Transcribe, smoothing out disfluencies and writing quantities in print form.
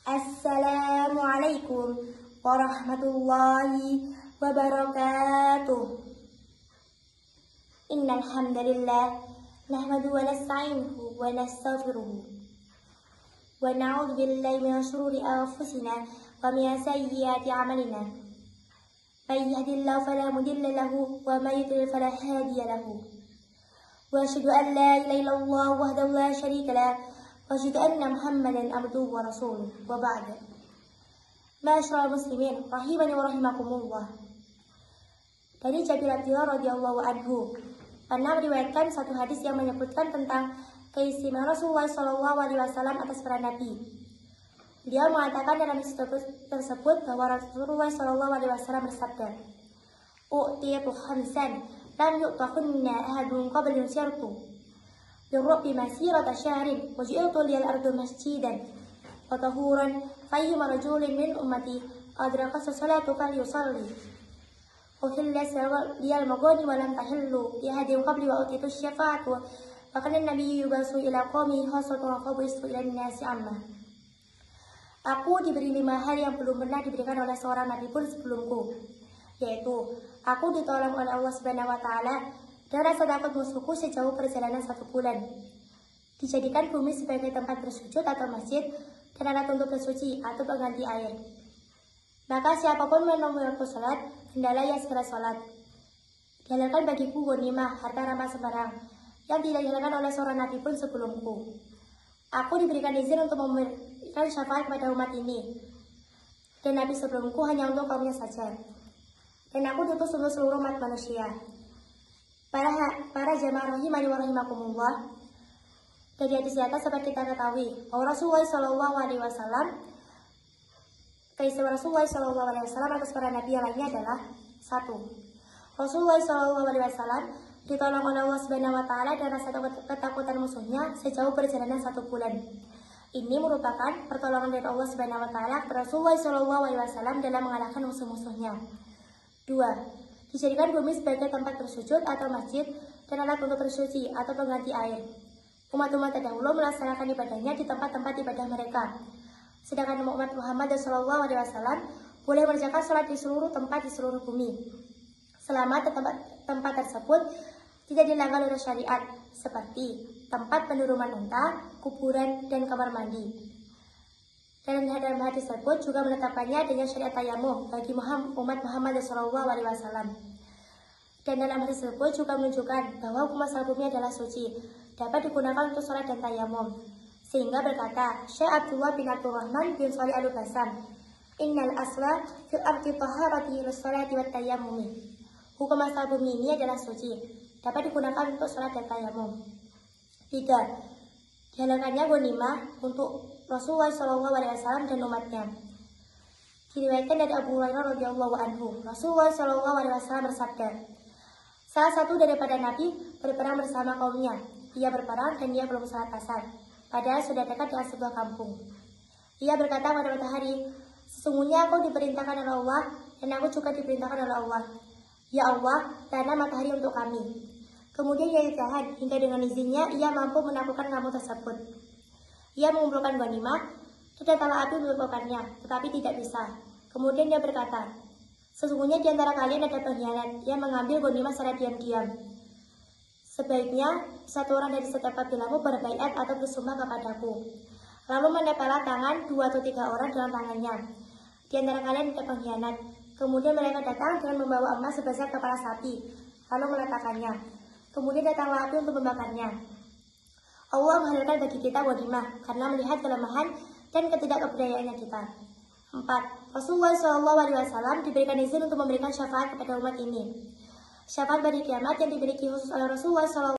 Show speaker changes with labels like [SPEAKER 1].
[SPEAKER 1] Assalamualaikum warahmatullahi wabarakatuh. Innal hamdalillah nahmaduhu wa nasta'inuhu wa nastaghfiruh wa na'udzu billahi min shururi anfusina wa min sayyiati a'malina. May yahdihillahu fala mudilla lahu wa may yudlil fala hadiya lahu. Wa asyhadu an la ilaha illallah wahdahu la syarika lah wa asyhadu anna Muhammadan abduhu wa rasuluh. Wa ba'd. Ma'asyiral muslimin rahimani wa rahimakumullah. Dari Jabir radhiyallahu anhu pernah meriwayatkan satu hadis yang menyebutkan tentang keistimewaan Rasulullah SAW atas para nabi. Dia mengatakan dalam hadis tersebut bahwa Rasulullah SAW bersabda, "U'titu khamsan lam yu'tahunna ahadun qablun sirtu birru'bi masirata syahrin wa ji'tu liyal ardu masjidan wa tahuran fayyuma rajulin min ummati adraka salatu falyusalli wa khilla liyal magani wa lam tahillu lihadin qabli wa utitu syafa'atu wa kana nabiyyu yubasu ila qawmi khasatan wa qabistu ila nasi amma." Aku diberi 5 hal yang belum pernah diberikan oleh seorang nabi pun sebelumku, yaitu aku ditolong oleh Allah Subhanahu wa taala dan rasa takut musuhku sejauh perjalanan 1 bulan. Dijadikan bumi sebagai tempat bersujud atau masjid dan alat untuk bersuci atau pengganti air. Maka siapapun menemui waktu sholat, hendaklah ia segera sholat. Dihalalkan bagiku ghanimah, harta ramah sembarang, yang tidak dihalalkan oleh seorang nabi pun sebelumku. Aku diberikan izin untuk memberikan syafaat kepada umat ini, dan nabi sebelumku hanya untuk kaumnya saja. Dan aku diutus untuk seluruh umat manusia. Para jamaah rahimani wa rahimakumullah, dari hadis di atas dapat kita ketahui bahwa Rasulullah SAW, keistimewaan Rasulullah SAW atas para nabi yang lainnya adalah 1. Rasulullah SAW ditolong oleh Allah Subhanahu wa taala dan rasa ketakutan musuhnya sejauh perjalanan 1 bulan. Ini merupakan pertolongan dari Allah Subhanahu wa taala kepada Rasulullah SAW dalam mengalahkan musuh-musuhnya. 2. Dijadikan bumi sebagai tempat bersujud atau masjid dan alat untuk bersuci atau pengganti air. Umat-umat terdahulu melaksanakan ibadahnya di tempat-tempat ibadah mereka. Sedangkan umat Muhammad SAW boleh mengerjakan sholat di seluruh tempat di seluruh bumi, selama tempat tersebut tidak dilanggar oleh syariat, seperti tempat penurunan unta, kuburan, dan kamar mandi. Dan dalam hadis tersebut juga menetapkannya adanya syariat tayamum bagi umat Muhammad SAW. Dan dalam hadis tersebut juga menunjukkan bahwa hukum asal bumi adalah suci, dapat digunakan untuk sholat dan tayamum. Sehingga berkata Syekh Abdullah bin Abdurrahman bin Shalih Al-Utsaimin, "Innal asla fil ardi taharati lis-sholati wat tayammumi." Hukum asal bumi ini adalah suci, dapat digunakan untuk sholat dan tayamum. 3. Dihalalkannya ghanimah untuk Rasulullah SAW dan umatnya. Diriwayatkan dari Abu Hurairah radhiyallahu anhu, Rasulullah SAW bersabda, "Salah satu daripada nabi berperang bersama kaumnya. Ia berperang dan dia belum salat asar, padahal sudah dekat dengan sebuah kampung. Ia berkata pada matahari, 'Sesungguhnya aku diperintahkan oleh Allah dan aku juga diperintahkan oleh Allah. Ya Allah, tanam matahari untuk kami.' Kemudian ia ditahan hingga dengan izinnya ia mampu menaklukkan kampung tersebut. Ia mengumpulkan ghanimah dan datanglah api melupakannya, tetapi tidak bisa. Kemudian dia berkata, 'Sesungguhnya di antara kalian ada pengkhianat yang mengambil ghanimah secara diam-diam. Sebaiknya satu orang dari setiap kabilamu berbaiat atau bersumpah kepadaku. Lalu menempellah tangan 2 atau 3 orang dalam tangannya. Di antara kalian ada pengkhianat.' Kemudian mereka datang dengan membawa emas sebesar kepala sapi, lalu meletakkannya. Kemudian datanglah api untuk membakarnya. Allah menghalalkan bagi kita ghanimah karena melihat kelemahan dan ketidakberdayaannya kita. 4. Rasulullah SAW diberikan izin untuk memberikan syafaat kepada umat ini. Syafaat pada kiamat yang dimiliki khusus oleh Rasulullah SAW